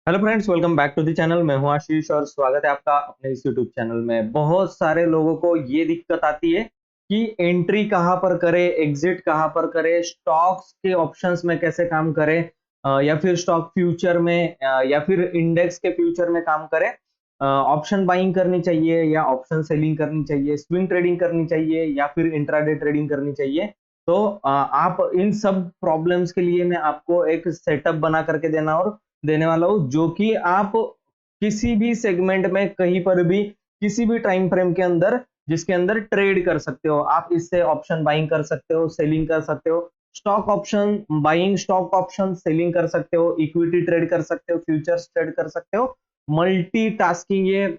Hello friends, welcome back to the channel. मैं हूं आशीष और स्वागत है आपका अपने इस यूट्यूब चैनल में। बहुत सारे लोगों को ये दिक्कत आती है कि एंट्री कहाँ पर करें, एग्जिट कहाँ पर करें, स्टॉक्स के ऑप्शंस में कैसे काम करें, या फिर स्टॉक फ्यूचर में, या फिर इंडेक्स के फ्यूचर में काम करें। ऑप्शन बाइंग करनी चाहिए या ऑप्शन सेलिंग करनी चाहिए, स्विंग ट्रेडिंग करनी चाहिए या फिर इंट्राडे ट्रेडिंग करनी चाहिए। तो आप इन सब प्रॉब्लम्स के लिए मैं आपको एक सेटअप बना करके देने वाला हूं, जो कि आप किसी भी सेगमेंट में कहीं पर भी किसी भी टाइम फ्रेम के अंदर जिसके अंदर ट्रेड कर सकते हो। आप इससे ऑप्शन बाइंग कर सकते हो, सेलिंग कर सकते हो, stock option buying, stock option selling कर सकते हो, इक्विटी ट्रेड कर सकते हो, फ्यूचर्स ट्रेड कर सकते हो। मल्टीटास्किंग ये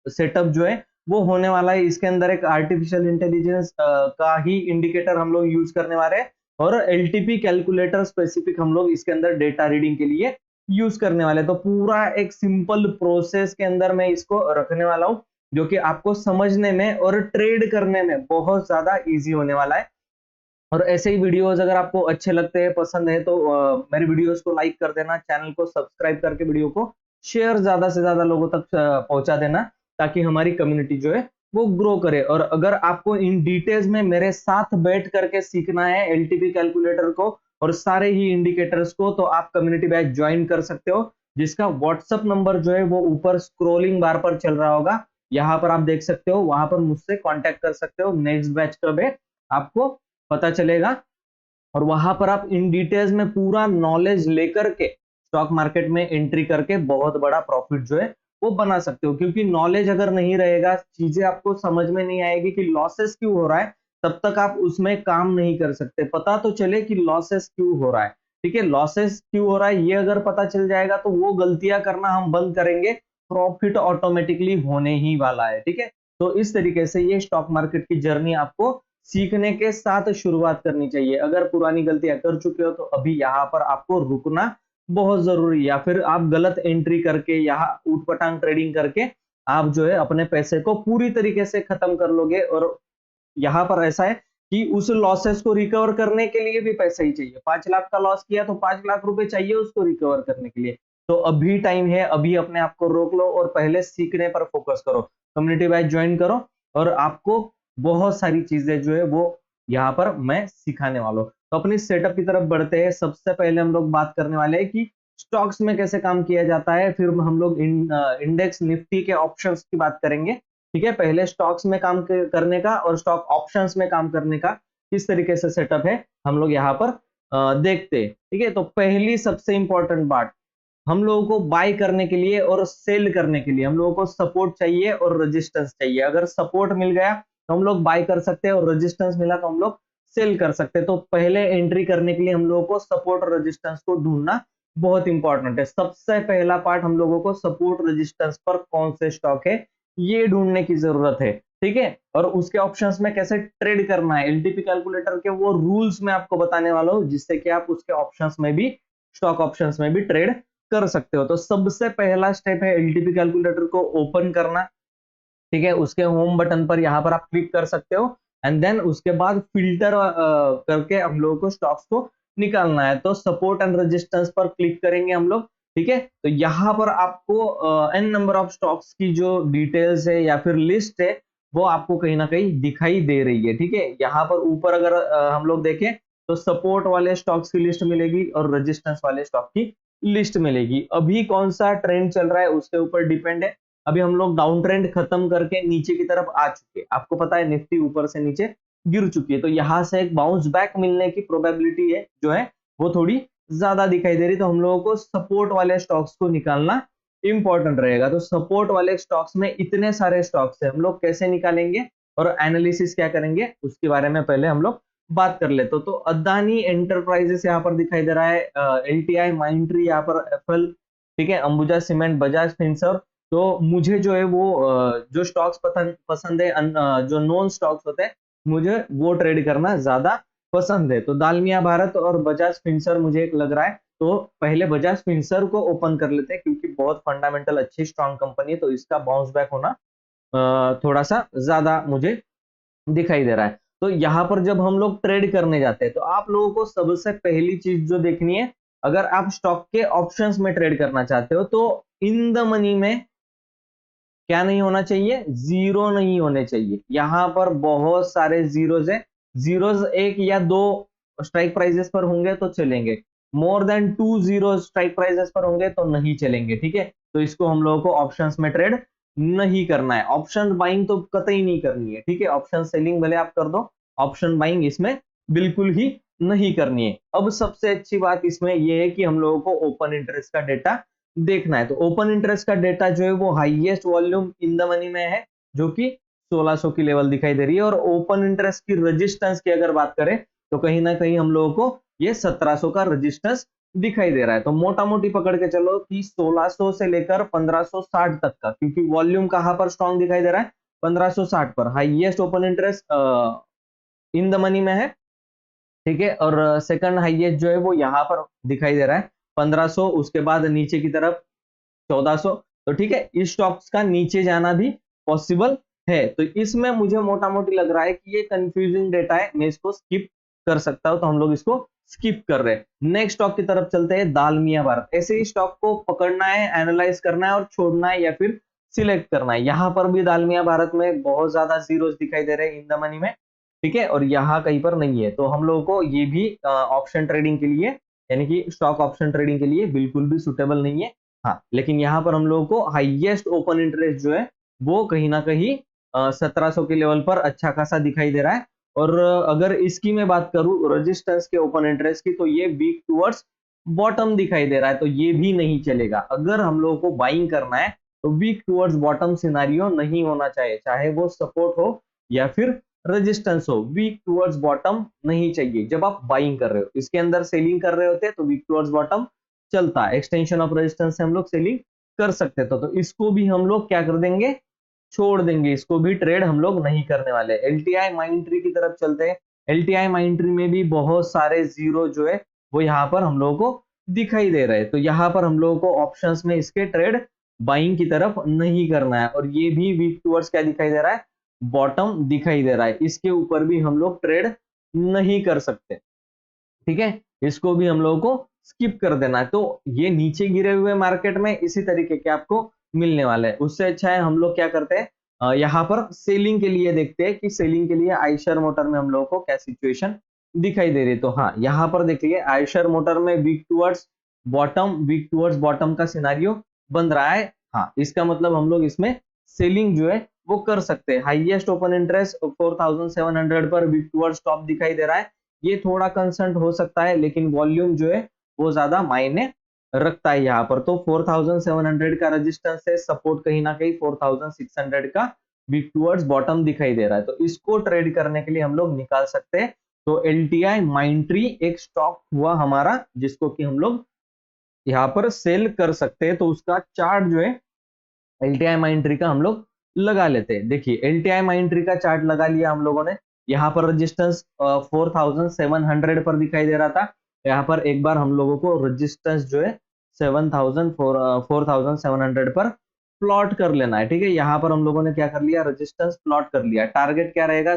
सेटअप जो है वो होने वाला है। इसके अंदर एक आर्टिफिशियल इंटेलिजेंस का ही इंडिकेटर हम लोग यूज करने वाले हैं और एलटीपी कैलकुलेटर स्पेसिफिक हम लोग इसके अंदर डेटा रीडिंग के लिए यूज करने वाले। तो पूरा एक सिंपल प्रोसेस के अंदर मैं इसको रखने वाला हूं, जो कि आपको समझने में और ट्रेड करने में बहुत ज्यादा इजी होने वाला है। और ऐसे ही वीडियोस अगर आपको अच्छे लगते हैं, पसंद है, तो मेरे वीडियोस को लाइक कर देना, चैनल को सब्सक्राइब करके वीडियो को शेयर ज्यादा से ज्यादा लोगों तक पहुंचा देना, ताकि हमारी कम्युनिटी जो है वो ग्रो करे। और अगर आपको इन डिटेल्स में मेरे साथ बैठ करके सीखना है एलटीपी कैलकुलेटर को और सारे ही इंडिकेटर्स को, तो आप कम्युनिटी बैच ज्वाइन कर सकते हो, जिसका व्हाट्सअप नंबर जो है वो ऊपर स्क्रोलिंग बार पर चल रहा होगा। यहाँ पर आप देख सकते हो, वहां पर मुझसे कांटेक्ट कर सकते हो। नेक्स्ट बैच कब है आपको पता चलेगा और वहां पर आप इन डिटेल्स में पूरा नॉलेज लेकर के स्टॉक मार्केट में एंट्री करके बहुत बड़ा प्रॉफिट जो है वो बना सकते हो। क्योंकि नॉलेज अगर नहीं रहेगा, चीजें आपको समझ में नहीं आएगी कि लॉसेस क्यों हो रहा है, तब तक आप उसमें काम नहीं कर सकते। पता तो चले कि लॉसेस क्यों हो रहा है, ठीक है, लॉसेस क्यों हो रहा है ये अगर पता चल जाएगा तो वो गलतियां करना हम बंद करेंगे, प्रॉफिट ऑटोमेटिकली होने ही वाला है। ठीक है, तो इस तरीके से ये स्टॉक मार्केट की जर्नी आपको सीखने के साथ शुरुआत करनी चाहिए। अगर पुरानी गलतियां कर चुके हो तो अभी यहाँ पर आपको रुकना बहुत जरूरी है, या फिर आप गलत एंट्री करके यहाँ ऊटपटांग ट्रेडिंग करके आप जो है अपने पैसे को पूरी तरीके से खत्म कर लोगे। और यहाँ पर ऐसा है कि उस लॉसेस को रिकवर करने के लिए भी पैसा ही चाहिए। 5 लाख का लॉस किया तो 5 लाख रुपए चाहिए उसको रिकवर करने के लिए। तो अभी टाइम है, अभी अपने आप को रोक लो और पहले सीखने पर फोकस करो, कम्युनिटी बैच ज्वाइन करो और आपको बहुत सारी चीजें जो है वो यहाँ पर मैं सिखाने वाला हूँ। तो अपनी सेटअप की तरफ बढ़ते हैं। सबसे पहले हम लोग बात करने वाले हैं कि स्टॉक्स में कैसे काम किया जाता है, फिर हम लोग इंडेक्स निफ्टी के ऑप्शंस की बात करेंगे। ठीक है, पहले स्टॉक्स में काम करने का और स्टॉक ऑप्शंस में काम करने का किस तरीके से सेटअप है हम लोग यहाँ पर देखते हैं। ठीक है, तो पहली सबसे इंपॉर्टेंट बात, हम लोगों को बाय करने के लिए और सेल करने के लिए हम लोगों को सपोर्ट चाहिए और रेजिस्टेंस चाहिए। अगर सपोर्ट मिल गया तो हम लोग बाय कर सकते हैं और रेजिस्टेंस मिला तो हम लोग सेल कर सकते हैं। तो पहले एंट्री करने के लिए हम लोगों को सपोर्ट और रेजिस्टेंस को ढूंढना बहुत इंपॉर्टेंट है। सबसे पहला पार्ट, हम लोगों को सपोर्ट रेजिस्टेंस पर कौन से स्टॉक है ये ढूंढने की जरूरत है। ठीक है, और उसके ऑप्शंस में कैसे ट्रेड करना है, एलटीपी कैलकुलेटर के वो रूल्स मैं आपको बताने वाला हूं, जिससे कि आप उसके ऑप्शंस में भी, स्टॉक ऑप्शंस में भी ट्रेड कर सकते हो। तो सबसे पहला स्टेप है एलटीपी कैलकुलेटर को ओपन करना। ठीक है, उसके होम बटन पर यहाँ पर आप क्लिक कर सकते हो एंड देन उसके बाद फिल्टर करके हम लोगों को स्टॉक्स को निकालना है। तो सपोर्ट एंड रेजिस्टेंस पर क्लिक करेंगे हम लोग। ठीक है, तो यहाँ पर आपको एन नंबर ऑफ स्टॉक्स की जो डिटेल्स है या फिर लिस्ट है वो आपको कहीं ना कहीं दिखाई दे रही है। ठीक है, यहाँ पर ऊपर अगर हम लोग देखें तो सपोर्ट वाले स्टॉक्स की लिस्ट मिलेगी और रेजिस्टेंस वाले स्टॉक की लिस्ट मिलेगी। अभी कौन सा ट्रेंड चल रहा है उसके ऊपर डिपेंड है। अभी हम लोग डाउन ट्रेंड खत्म करके नीचे की तरफ आ चुके हैं। आपको पता है निफ्टी ऊपर से नीचे गिर चुकी है, तो यहाँ से एक बाउंस बैक मिलने की प्रोबेबिलिटी है जो है वो थोड़ी ज्यादा दिखाई दे रही। तो हम लोगों को सपोर्ट वाले स्टॉक्स को निकालना इंपॉर्टेंट रहेगा। तो सपोर्ट वाले स्टॉक्स में इतने सारे स्टॉक्स है, हम लोग कैसे निकालेंगे और एनालिसिस क्या करेंगे उसके बारे में पहले हम लोग बात कर लेते। तो अदानी एंटरप्राइजेस यहाँ पर दिखाई दे रहा है, एलटीआई, माइंट्री, यहाँ पर एफएल, ठीक है, अंबुजा सीमेंट, बजाज फिनसर्व। तो मुझे जो है वो जो स्टॉक्स पसंद है, जो नॉन स्टॉक्स होते हैं, मुझे वो ट्रेड करना ज्यादा पसंद है। तो दालमिया भारत और बजाज फिनसर्व मुझे एक लग रहा है, तो पहले बजाज फिनसर्व को ओपन कर लेते हैं क्योंकि बहुत फंडामेंटल अच्छी स्ट्रॉन्ग कंपनी है, तो इसका बाउंस बैक होना थोड़ा सा ज्यादा मुझे दिखाई दे रहा है। तो यहाँ पर जब हम लोग ट्रेड करने जाते हैं तो आप लोगों को सबसे पहली चीज जो देखनी है, अगर आप स्टॉक के ऑप्शंस में ट्रेड करना चाहते हो तो इन द मनी में क्या नहीं होना चाहिए, जीरो नहीं होने चाहिए। यहां पर बहुत सारे जीरोज है, जीरोज एक या दो स्ट्राइक प्राइसेस पर होंगे तो चलेंगे, more than 2 zero strike prices पर होंगे तो नहीं चलेंगे, ठीक है। तो इसको हम लोगों को ऑप्शंस में ट्रेड नहीं करना है, ऑप्शन बाइंग तो कतई नहीं करनी है, ठीक है। ऑप्शन सेलिंग भले आप कर दो, ऑप्शन बाइंग इसमें बिल्कुल ही नहीं करनी है। अब सबसे अच्छी बात इसमें यह है कि हम लोगों को ओपन इंटरेस्ट का डेटा देखना है। तो ओपन इंटरेस्ट का डेटा जो है वो highest volume in the money में है, जो कि 1600 की लेवल दिखाई दे रही है। और ओपन इंटरेस्ट की रेजिस्टेंस की अगर बात करें तो कहीं ना कहीं हम लोगों को ये 1700 का रेजिस्टेंस दिखाई दे रहा है। तो मोटा मोटी पकड़ के चलो कि 1600 से लेकर 1560 तक का, क्योंकि वॉल्यूम कहां पर स्ट्रॉन्ग दिखाई दे रहा है, 1560 पर highest open interest in the money में है, ठीक है। और सेकंड हाईएस्ट जो है वो यहाँ पर दिखाई दे रहा है 1500, उसके बाद नीचे की तरफ 1400। तो ठीक है, इस स्टॉक्स का नीचे जाना भी पॉसिबल है। तो इसमें मुझे मोटा मोटी लग रहा है कि ये कंफ्यूजिंग डेटा है, मैं इसको स्किप कर सकता हूं, तो हम लोग इसको स्किप कर रहे हैं। नेक्स्ट स्टॉक की तरफ चलते हैं, दालमिया भारत। ऐसे ही स्टॉक को पकड़ना है, एनालाइज करना है और छोड़ना है या फिर सिलेक्ट करना है। यहां पर भी दालमिया भारत में बहुत ज्यादा जीरोस दिखाई दे रहे हैं इन द मनी में, ठीक है, और यहाँ कहीं पर नहीं है। तो हम लोगों को ये भी ऑप्शन ट्रेडिंग के लिए, यानी कि स्टॉक ऑप्शन ट्रेडिंग के लिए बिल्कुल भी सुटेबल नहीं है। हाँ, लेकिन यहाँ पर हम लोगों को हाईएस्ट ओपन इंटरेस्ट जो है वो कहीं ना कहीं 1700 के लेवल पर अच्छा खासा दिखाई दे रहा है। और अगर इसकी मैं बात करूं रेजिस्टेंस के ओपन इंटरेस्ट की, तो ये वीक टुवर्ड्स बॉटम दिखाई दे रहा है, तो ये भी नहीं चलेगा। अगर हम लोगों को बाइंग करना है तो वीक टुवर्ड्स बॉटम सिनारियो नहीं होना चाहिए, चाहे वो सपोर्ट हो या फिर रेजिस्टेंस हो, वीक टुवर्ड्स बॉटम नहीं चाहिए जब आप बाइंग कर रहे हो। इसके अंदर सेलिंग कर रहे होते तो वीक टुवर्ड्स बॉटम चलता है, एक्सटेंशन ऑफ रेजिस्टेंस से हम लोग सेलिंग कर सकते थे। तो इसको भी हम लोग क्या कर देंगे, छोड़ देंगे, इसको भी ट्रेड हम लोग नहीं करने वाले। एलटीआई माइंड ट्री की तरफ चलते हैं। एलटीआई माइंड ट्री में भी बहुत सारे जीरो जो है वो यहाँ पर हम लोगों को दिखाई दे रहे हैं। तो यहाँ पर हम लोगों को ऑप्शंस में इसके ट्रेड बाइंग की तरफ नहीं करना है। और ये भी वीक टूवर्ड्स क्या दिखाई दे रहा है, बॉटम दिखाई दे रहा है, इसके ऊपर भी हम लोग ट्रेड नहीं कर सकते, ठीक है। इसको भी हम लोगों को स्किप कर देना है। तो ये नीचे गिरे हुए मार्केट में इसी तरीके के आपको मिलने वाले हैं। उससे अच्छा है हम लोग क्या करते हैं, यहाँ पर सेलिंग के लिए देखते हैं कि सेलिंग के लिए आयशर मोटर में हम लोगों को क्या सिचुएशन दिखाई दे रही है। तो हाँ, यहाँ पर देखिए आयशर मोटर में वीक टूवर्ड्स बॉटम का सिनारियो बन रहा है। हाँ, इसका मतलब हम लोग इसमें सेलिंग जो है वो कर सकते हैं। हाईएस्ट ओपन इंटरेस्ट 4700 पर वीक टूवर्ड्स टॉप दिखाई दे रहा है, ये थोड़ा कंसर्न हो सकता है, लेकिन वॉल्यूम जो है वो ज्यादा मायने रखता है यहाँ पर। तो 4700 का रेजिस्टेंस है, सपोर्ट कहीं ना कहीं 4600 का वीक टूवर्ड्स बॉटम दिखाई दे रहा है। तो इसको ट्रेड करने के लिए हम लोग निकाल सकते हैं। तो एलटीआई माइंट्री एक स्टॉक हुआ हमारा जिसको कि हम लोग यहाँ पर सेल कर सकते हैं। तो उसका चार्ट जो है एलटीआई माइंट्री का हम लोग लगा लेते हैं। देखिए एलटीआई माइंट्री का चार्ट लगा लिया हम लोगों ने। यहाँ पर रेजिस्टेंस 4700 पर दिखाई दे रहा था, यहाँ पर एक बार हम लोगों को रेजिस्टेंस जो है 4700 पर प्लॉट कर लेना है, ठीक है। यहाँ पर हम लोगों ने क्या कर लिया, रेजिस्टेंस प्लॉट कर लिया। टारगेट क्या रहेगा,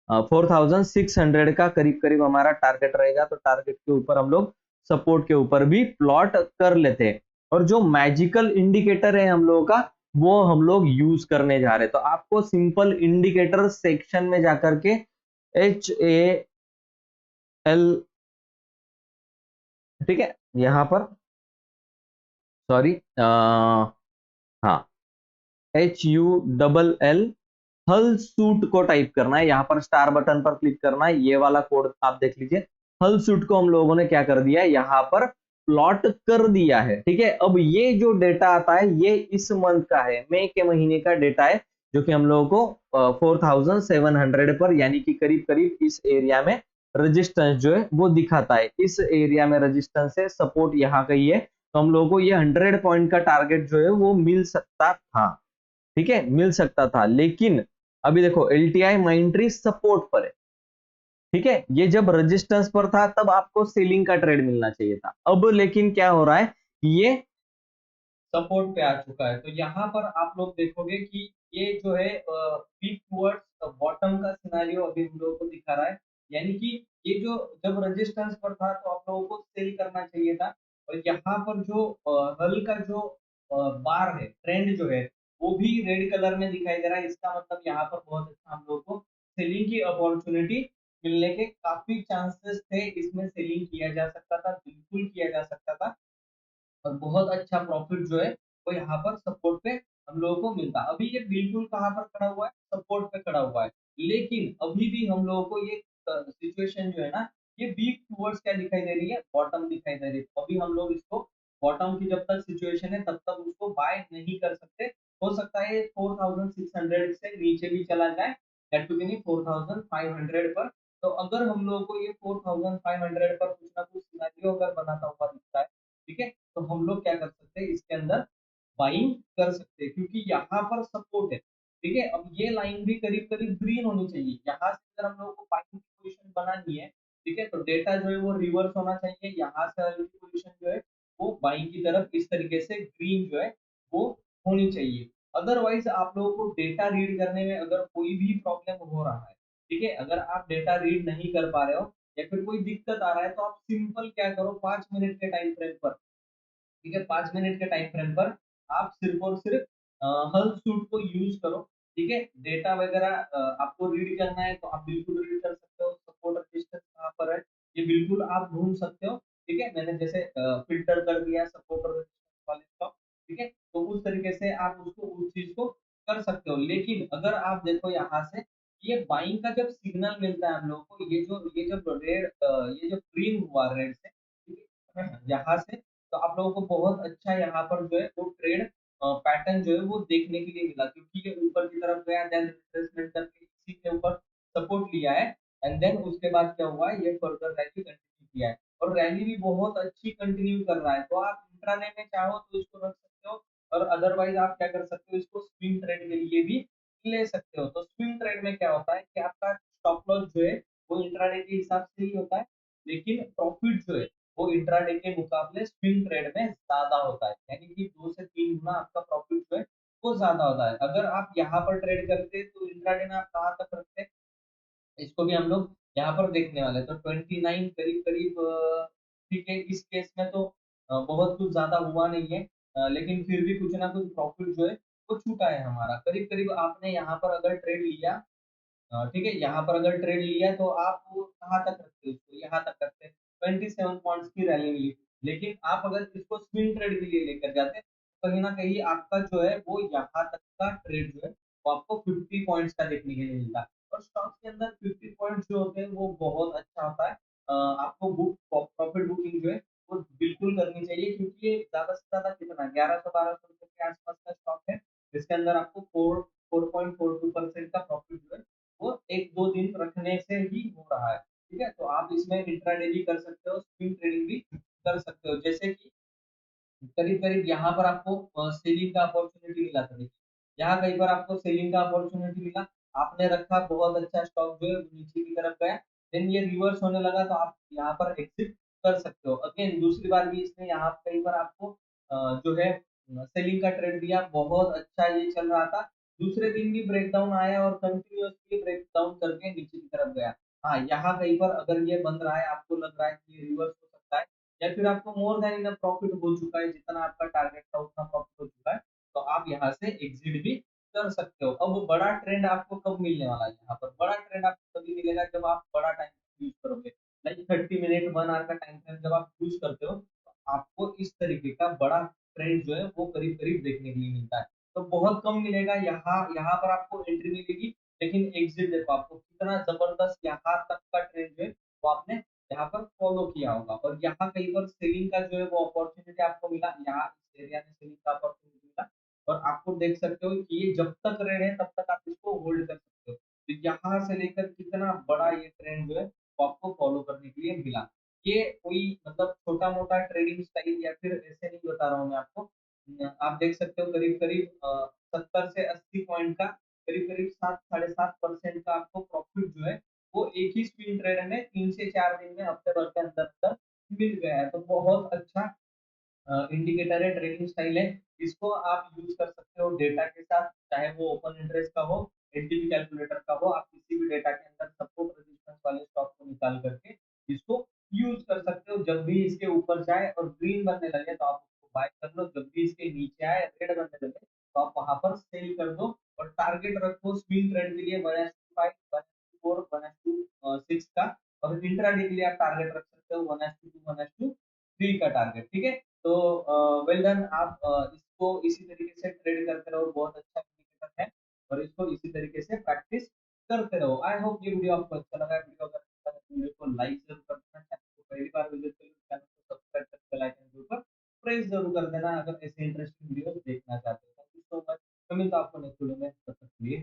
4600 का करीब करीब हमारा टारगेट रहेगा। तो टारगेट के ऊपर हम लोग सपोर्ट के ऊपर भी प्लॉट कर लेते हैं। और जो मैजिकल इंडिकेटर है हम लोगों का वो हम लोग यूज करने जा रहे हैं। तो आपको सिंपल इंडिकेटर सेक्शन में जाकर के HAL, ठीक है, यहां पर सॉरी हाँ HULL हल सूट को टाइप करना है, यहाँ पर स्टार बटन पर क्लिक करना है, ये वाला कोड आप देख लीजिए। हल सूट को हम लोगों ने क्या कर दिया है, यहाँ पर प्लॉट कर दिया है, ठीक है। अब ये जो डेटा आता है ये इस मंथ का है, मई के महीने का डेटा है, जो कि हम लोगों को 4700 पर यानी कि करीब करीब इस एरिया में रेजिस्टेंस जो है वो दिखाता है। इस एरिया में रेजिस्टेंस है, सपोर्ट यहाँ का ही है। तो हम लोगों को ये 100 पॉइंट का टारगेट जो है वो मिल सकता था, ठीक है, मिल सकता था। लेकिन अभी देखो एलटीआई माइंट्री सपोर्ट पर है, ठीक है। ये जब रेजिस्टेंस पर था तब आपको सेलिंग का ट्रेड मिलना चाहिए था। अब लेकिन क्या हो रहा है, ये सपोर्ट पे आ चुका है। तो यहाँ पर आप लोग देखोगे कि ये जो है पीक टुवर्ड्स बॉटम का सिनेरियो अभी हम लोगों को दिखा रहा है। यानी कि ये जो जब रेजिस्टेंस पर था तो आप लोगों को सेल करना चाहिए था, और यहाँ पर जो हल्का जो बार है, ट्रेंड जो है, वो भी रेड कलर में दिखाई दे रहा है। इसका मतलब यहाँ पर बहुत अच्छा हम लोगों को सेलिंग की अपॉर्चुनिटी मिलने के काफ़ी चांसेस थे। इसमें सेलिंग किया जा सकता था, बिल्कुल किया जा सकता था। और बहुत अच्छा प्रॉफिट जो है वो यहाँ पर सपोर्ट पे हम लोगों को मिलता। अभी ये बिल्कुल कहाँ पर खड़ा हुआ है? सपोर्ट पे खड़ा हुआ है। लेकिन अभी भी हम लोगों को ये सिचुएशन जो है ना, ये वीक टुवर्ड्स क्या दिखाई दे रही है? बॉटम दिखाई दे रही है। तो अभी हम लोग इसको बॉटम की जब तक सिचुएशन है तब तक उसको बाय नहीं कर सकते। हो सकता है 4600 से नीचे भी चला जाए, दैट टू बी 4500 पर। तो अगर हम लोगों को ये 4500 पर कुछ ना कुछ सिनेरियो अगर बनाता हुआ दिखता है, ठीक है? तो हम लोग क्या कर सकते हैं, इसके अंदर बाइंग कर सकते हैं, क्योंकि यहाँ पर सपोर्ट है, ठीक है? अब ये लाइन भी करीब-करीब ग्रीन होनी चाहिए। यहाँ से अगर हम लोगों को बाइंग की पोज़ीशन बनानी है, ठीक है? तो डेटा जो है वो रिवर्स होना चाहिए। यहाँ से वाली पोज़ीशन जो है वो बाइंग की तरफ इस तरीके से ग्रीन जो है वो होनी चाहिए। अदरवाइज़ आप लोगों को डेटा रीड करने में अगर कोई भी प्रॉब्लम हो रहा है, ठीक है? अगर आप डेटा रीड नहीं कर पा रहे हो या फिर कोई दिक्कत आ रहा है, तो आप सिंपल क्या करो, 5 मिनट के टाइम फ्रेम पर, ठीक है? 5 मिनट के टाइम फ्रेम पर आप सिर्फ़ और सिर्फ़ हल सूट को यूज़ करो, ठीक है? डेटा वगैरह आपको रीड करना है तो आप बिल्कुल रीड कर सकते हो, सपोर्ट रेजिस्टेंस कहाँ पर है, ये बिल्कुल आप ढूँढ सकते हो, ठीक है? मैंने जैसे फ़िल्टर कर दिया सपोर्ट और रेजिस्टेंस वाले का, ठीक है? तो उस तरीके से आप उसको उस चीज़ को कर सकते हो। लेकिन अगर आप देखो यहाँ से, ये बाइंग का जब सिग्नल मिलता है हम लोगों को, ये जब ये जो ग्रीन हुआ रेड से, ठीक है? यहाँ से तो आप लोगों को बहुत अच्छा यहाँ पर जो है वो ट्रेड पैटर्न जो है वो देखने के लिए मिला, क्योंकि ये ऊपर की तरफ गया, देन रिट्रेसमेंट करके इसी के ऊपर सपोर्ट लिया है, एंड देन उसके बाद क्या हुआ है, ये फर्दर रैली कंटिन्यू किया है, और रैली भी बहुत अच्छी कंटिन्यू कर रहा है। तो आप इंट्राडे में चाहो तो इसको रख सकते हो, और अदरवाइज आप क्या कर सकते हो, इसको स्विंग ट्रेड के लिए भी ले सकते हो। तो स्विंग ट्रेड में क्या होता है कि आपका स्टॉप लॉस जो है वो इंट्राडे के हिसाब से ही होता है, लेकिन प्रॉफिट जो है वो इंट्राडे के मुकाबले स्विंग ट्रेड में ज़्यादा होता है। यानी कि 2 से 3 गुना आपका प्रॉफिट जो है वो ज़्यादा होता है। अगर आप यहाँ पर ट्रेड करते तो इंट्राडे में आप कहाँ तक रखते? इसको भी हम लोग यहाँ पर देखने वाले हैं। तो 29 करीब-करीब ठीक है, इस केस में तो बहुत कुछ ज़्यादा हुआ नहीं है, लेकिन फिर भी कुछ ना कुछ प्रॉफिट जो है वो छूटा है हमारा। करीब-करीब आपने यहाँ पर अगर ट्रेड लिया, ठीक है, यहाँ पर अगर ट्रेड लिया तो आप वो कहाँ तक रखते हो उसको? यहाँ तक रखते हैं। 27 पॉइंट्स की रैली मिली। लेकिन आप अगर इसको स्विंग ट्रेड के लिए लेकर जाते, तो कहीं न कहीं आपका जो है वो यहाँ तक का ट्रेड जो है वो आपको 50 पॉइंट्स का देखने के लिए मिलता है। और स्टॉक्स के अंदर 50 पॉइंट्स जो होते हैं वो बहुत अच्छा होता है। आपको प्रॉफिट बुकिंग जो है वो बिल्कुल करनी चाहिए, क्योंकि ये ज़्यादा से ज़्यादा कितना 1100-1200 रुपए के आस-पास का स्टॉक है, जिसके अंदर आपको 4.42% का प्रॉफिट जो है वो 1-2 दिन रखने से ही हो रहा है, ठीक है? तो आप इसमें इंट्राडे भी कर सकते हो, स्विंग ट्रेडिंग भी कर सकते हो। जैसे कि करीब-करीब यहाँ पर आपको सेलिंग का अपॉर्च्युनिटी मिला था, देखिए। यहाँ कहीं पर आपको सेलिंग का अपॉर्च्युनिटी मिला, आपने रखा, बहुत अच्छा स्टॉक जो है वो नीचे की तरफ गया, देन ये रिवर्स होने लगा तो आप यहाँ पर एग्ज़िट कर सकते हो। अगेन दूसरी बार भी इसने यहाँ कहीं पर आपको जो है सेलिंग का ट्रेड दिया, बहुत अच्छा ये चल रहा था। दूसरे दिन भी ब्रेकडाउन आया और कंटिन्यूअसली ब्रेकडाउन करके नीचे की तरफ गया। हाँ, यहाँ कहीं पर अगर ये बन रहा है, आपको लग रहा है कि ये रिवर्स हो सकता है, या फिर आपको मोर देन इनफ प्रॉफिट हो चुका है, जितना आपका टारगेट था उतना प्रॉफिट हो चुका है, तो आप यहाँ से एग्ज़िट भी कर सकते हो। अब बड़ा ट्रेंड आपको कब मिलने वाला है यहाँ पर? बड़ा ट्रेंड आपको तभी मिलेगा जब आप बड़ा टाइम यूज़ करोगे। लाइक 30 मिनट, 1 आवर का टाइम फ्रेम जब आप यूज़ करते हो, तो आपको इस तरीके का बड़ा ट्रेंड जो है वो करीब-करीब देखने के लिए मिलता है। तो बहुत कम मिलेगा, यहाँ यहाँ पर आपको एंट्री मिलेगी, लेकिन एग्ज़िट देखो आपको कितना ज़बरदस्त यहाँ तक का ट्रेंड जो है वो आपने यहाँ पर फॉलो किया होगा, और यहाँ कहीं पर सेलिंग का जो है वो अपॉर्च्युनिटी आपको मिला, यहाँ इस एरिया में सेलिंग का अपॉर्च्युनिटी मिला, और आपको देख सकते हो कि ये जब तक रेड है तब तक आप इसको होल्ड कर सकते हो। तो यहाँ से लेकर कितना बड़ा ये ट्रेंड जो है वो आपको फॉलो करने के लिए मिला। ये कोई मतलब छोटा-मोटा ट्रेडिंग स्टाइल या फिर ऐसे नहीं बता रहा हूँ मैं आपको। आप देख सकते हो करीब-करीब 70 से 80 पॉइंट का, करीब-करीब 7 साढ़े 7% का आपको प्रॉफिट जो है वो एक ही स्विंग ट्रेड में 3 से 4 दिन में हफ्ते भर के अंदर-अंदर मिल गया है। तो बहुत अच्छा इंडिकेटर है, ट्रेडिंग स्टाइल है। इसको आप यूज़ कर सकते हो डेटा के साथ, चाहे वो ओपन इंटरेस्ट का हो एनटीपी कैलकुलेटर का हो, आप किसी भी डेटा के अंदर सपोर्ट रेजिस्टेंस वाले स्टॉक को निकाल करके इसको यूज कर सकते हो। जब भी इसके ऊपर जाए और ग्रीन बनने लगे तो आप उसको बाय कर लो, जब भी इसके नीचे आए रेड बनने लगे तो आप वहां पर सेल कर दो। और टारगेट रखो स्विंग ट्रेड के लिए 1:5, 1:4, 1:6 का। और इंट्राडे के लिए आप टारगेट रख सकते हो 1:2, 1:3 का टारगेट, ठीक है। तो वेल डन, आप इसको इसी तरीके से ट्रेड करते रहो, बहुत अच्छा इंडिकेटर है और इसको इसी तरीके से प्रैक्टिस करते रहो। आई होप ये वीडियो आपको अच्छा लगा। वीडियो अगर अच्छा लगा तो वीडियो को लाइक जरूर कर देना, चैनल को पहली बार विजिट करें चैनल को सब्सक्राइब करके बेल आइकन के ऊपर प्रेस जरूर कर देना अगर ऐसे इंटरेस्टिंग वीडियो देखना चाहते हो। Thank you so much. मैं मिलता हूं आपको नेक्स्ट वीडियो में, तब तक के लिए